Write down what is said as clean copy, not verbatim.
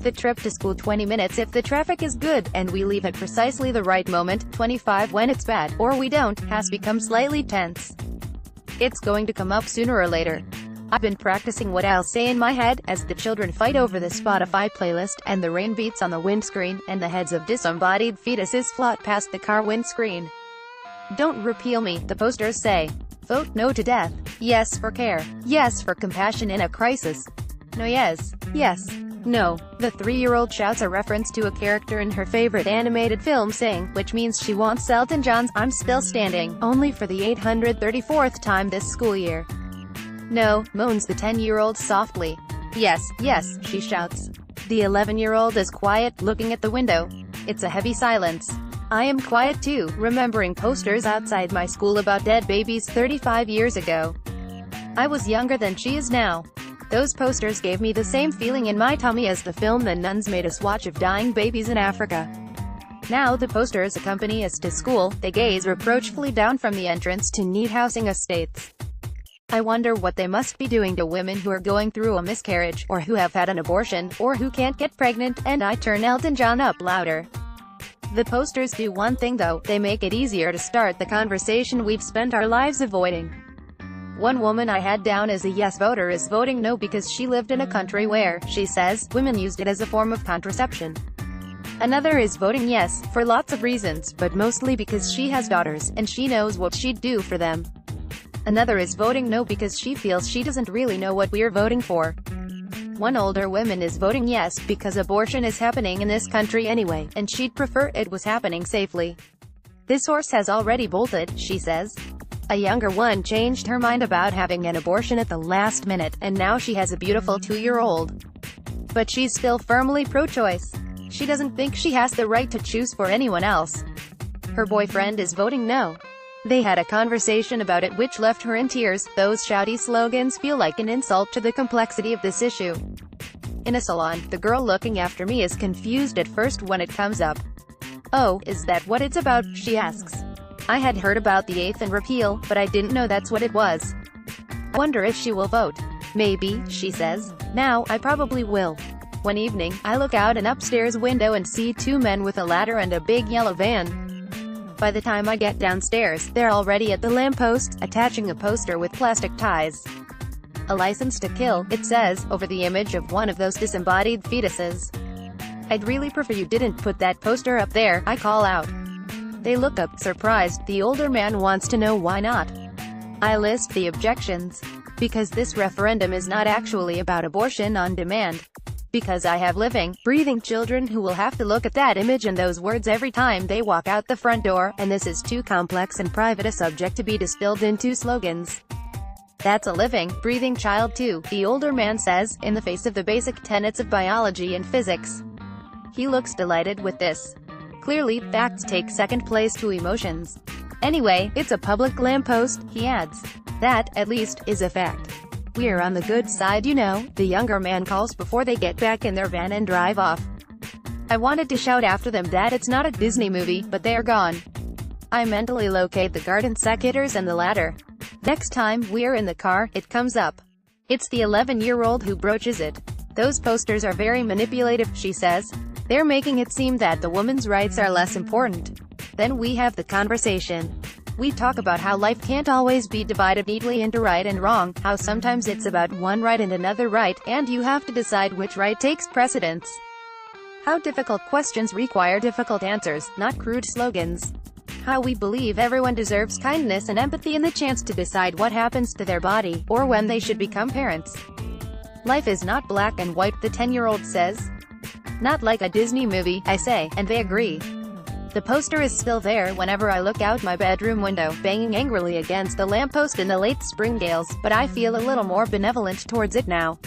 the trip to school 20 minutes if the traffic is good, and we leave at precisely the right moment, 25 when it's bad, or we don't, has become slightly tense. It's going to come up sooner or later. I've been practicing what I'll say in my head, as the children fight over the Spotify playlist, and the rain beats on the windscreen, and the heads of disembodied fetuses float past the car windscreen. Don't repeal me, the posters say. Vote no to death. Yes for care. Yes for compassion in a crisis. No yes. Yes. No. The 3-year-old shouts a reference to a character in her favorite animated film saying, which means she wants Elton John's I'm Still Standing, only for the 834th time this school year. No, moans the 10-year-old softly. Yes, yes, she shouts. The 11-year-old is quiet, looking at the window. It's a heavy silence. I am quiet too, remembering posters outside my school about dead babies 35 years ago. I was younger than she is now. Those posters gave me the same feeling in my tummy as the film the nuns made us watch of dying babies in Africa. Now the posters accompany us to school, they gaze reproachfully down from the entrance to neat housing estates. I wonder what they must be doing to women who are going through a miscarriage, or who have had an abortion, or who can't get pregnant, and I turn Elton John up louder. The posters do one thing though, they make it easier to start the conversation we've spent our lives avoiding. One woman I had down as a yes voter is voting no because she lived in a country where, she says, women used it as a form of contraception. Another is voting yes, for lots of reasons, but mostly because she has daughters, and she knows what she'd do for them. Another is voting no because she feels she doesn't really know what we're voting for. One older woman is voting yes because abortion is happening in this country anyway, and she'd prefer it was happening safely. This horse has already bolted, she says. A younger one changed her mind about having an abortion at the last minute, and now she has a beautiful 2-year-old. But she's still firmly pro-choice. She doesn't think she has the right to choose for anyone else. Her boyfriend is voting no. They had a conversation about it which left her in tears. Those shouty slogans feel like an insult to the complexity of this issue. In a salon, the girl looking after me is confused at first when it comes up. Oh, is that what it's about, she asks. I had heard about the 8th and repeal, but I didn't know that's what it was. I wonder if she will vote. Maybe, she says. Now, I probably will. One evening, I look out an upstairs window and see 2 men with a ladder and a big yellow van. By the time I get downstairs, they're already at the lamppost, attaching a poster with plastic ties. A license to kill, it says, over the image of one of those disembodied fetuses. I'd really prefer you didn't put that poster up there, I call out. They look up, surprised. The older man wants to know why not. I list the objections. Because this referendum is not actually about abortion on demand. Because I have living, breathing children who will have to look at that image and those words every time they walk out the front door, and this is too complex and private a subject to be distilled into slogans. That's a living, breathing child too, the older man says, in the face of the basic tenets of biology and physics. He looks delighted with this. Clearly, facts take second place to emotions. Anyway, it's a public lamppost, he adds. That, at least, is a fact. We're on the good side, you know, the younger man calls before they get back in their van and drive off. I wanted to shout after them that it's not a Disney movie, but they're gone. I mentally locate the garden secateurs and the ladder. Next time we're in the car, it comes up. It's the 11-year-old who broaches it. Those posters are very manipulative, she says. They're making it seem that the woman's rights are less important. Then we have the conversation. We talk about how life can't always be divided neatly into right and wrong, how sometimes it's about one right and another right, and you have to decide which right takes precedence. How difficult questions require difficult answers, not crude slogans. How we believe everyone deserves kindness and empathy and the chance to decide what happens to their body, or when they should become parents. Life is not black and white, the 10-year-old says. Not like a Disney movie, I say, and they agree. The poster is still there whenever I look out my bedroom window, banging angrily against the lamppost in the late spring gales, but I feel a little more benevolent towards it now.